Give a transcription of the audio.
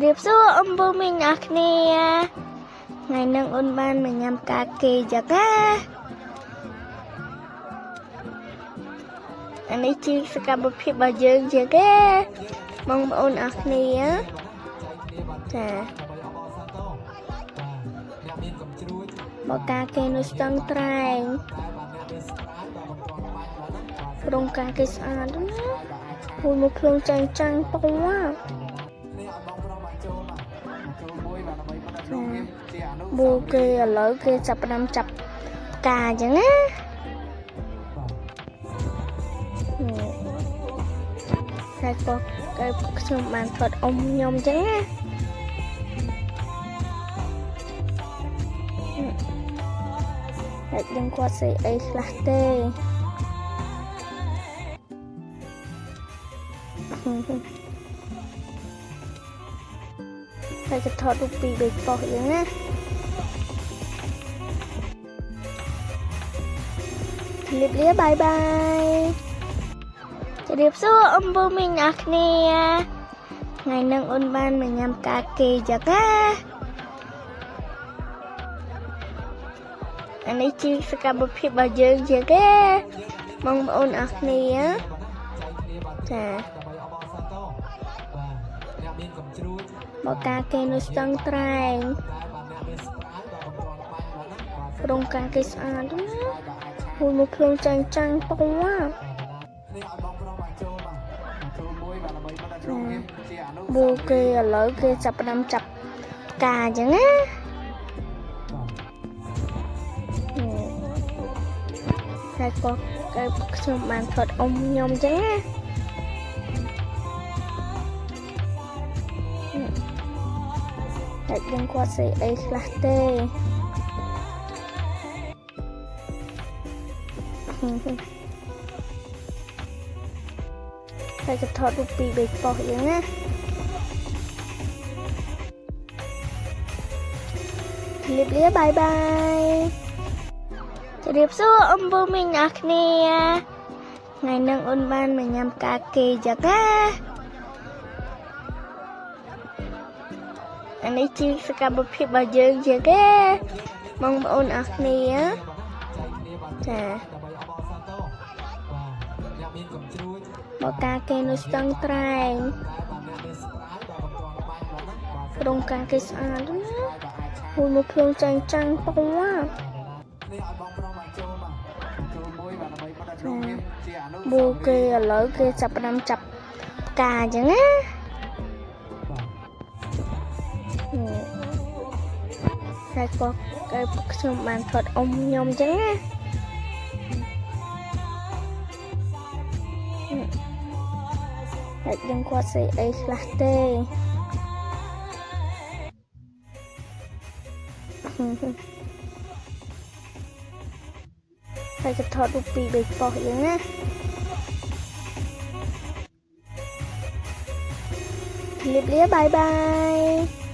រៀបសួរអំពើមីងអរគ្នាថ្ងៃនឹងអូនបានមកញ៉ាំកាគេចឹងណាអានេះជាសកម្មភាពរបស់យើងចឹងទេបងប្អូនអរគ្នាចាមកកាគេនៅស្ទឹងត្រែងរោងការគេស្អាតណាមួយមកគ្រឿងចាញ់ចាំងប៉ុងណាបូគេឥឡូវគេចាប់ផ្ដើមចាប់កាអញ្ចឹងណាតែក៏ខ្ញុំបានថតអ៊ំខ្ញុំអញ្ចឹងណាតែដឹងគាត់ស្អីអីខ្លះទេតែจะថតរូបពីរបីប៉ុស្តិ៍អញ្ចឹងណាជម្រាបលាបាយបាយជម្រាបសួរអំពើមីងអរគ្នាថ្ងៃនឹងអូនបានមកញ៉ាំកាគេចឹងណាអានេះជាសកម្មភាពរបស់យើងចឹងទេបងប្អូនអរគ្នាចាមកកាគេនៅស្ទឹងត្រែងរោងការគេស្អាតណាមួយមកគ្រឿងចាញ់ចាំងប៉ុងណាបូគេឥឡូវគេចាប់ផ្ដើមចាប់កាអញ្ចឹងណាតែក៏ខ្ញុំបានថតអ៊ំខ្ញុំអញ្ចឹងណាតែដឹងគាត់ស្អីអីខ្លះទេតែจะថតរូបពីរបីប៉ុស្តិ៍អញ្ចឹងណាជម្រាបលាបាយបាយជម្រាបសួរអំពើមីងអរគ្នាថ្ងៃនឹងអូនបានមកញ៉ាំកាគេចឹងណាអានេះជាសកម្មភាពរបស់យើងចឹងទេបងប្អូនអរគ្នាចាមកកាគេនៅស្ទឹងត្រែងរោងការគេស្អាតណាមួយមកគ្រឿងចាញ់ចាំងប៉ុងណាបូគេឥឡូវគេចាប់ផ្ដើមចាប់កាអញ្ចឹងណាតែក៏ខ្ញុំបានថតអ៊ំខ្ញុំអញ្ចឹងណាតែដឹងគាត់ស្អីអីខ្លះទេតែจะថតរូបពីរបីប៉ុស្តិ៍អញ្ចឹងណាជម្រាបលាបាយបាយ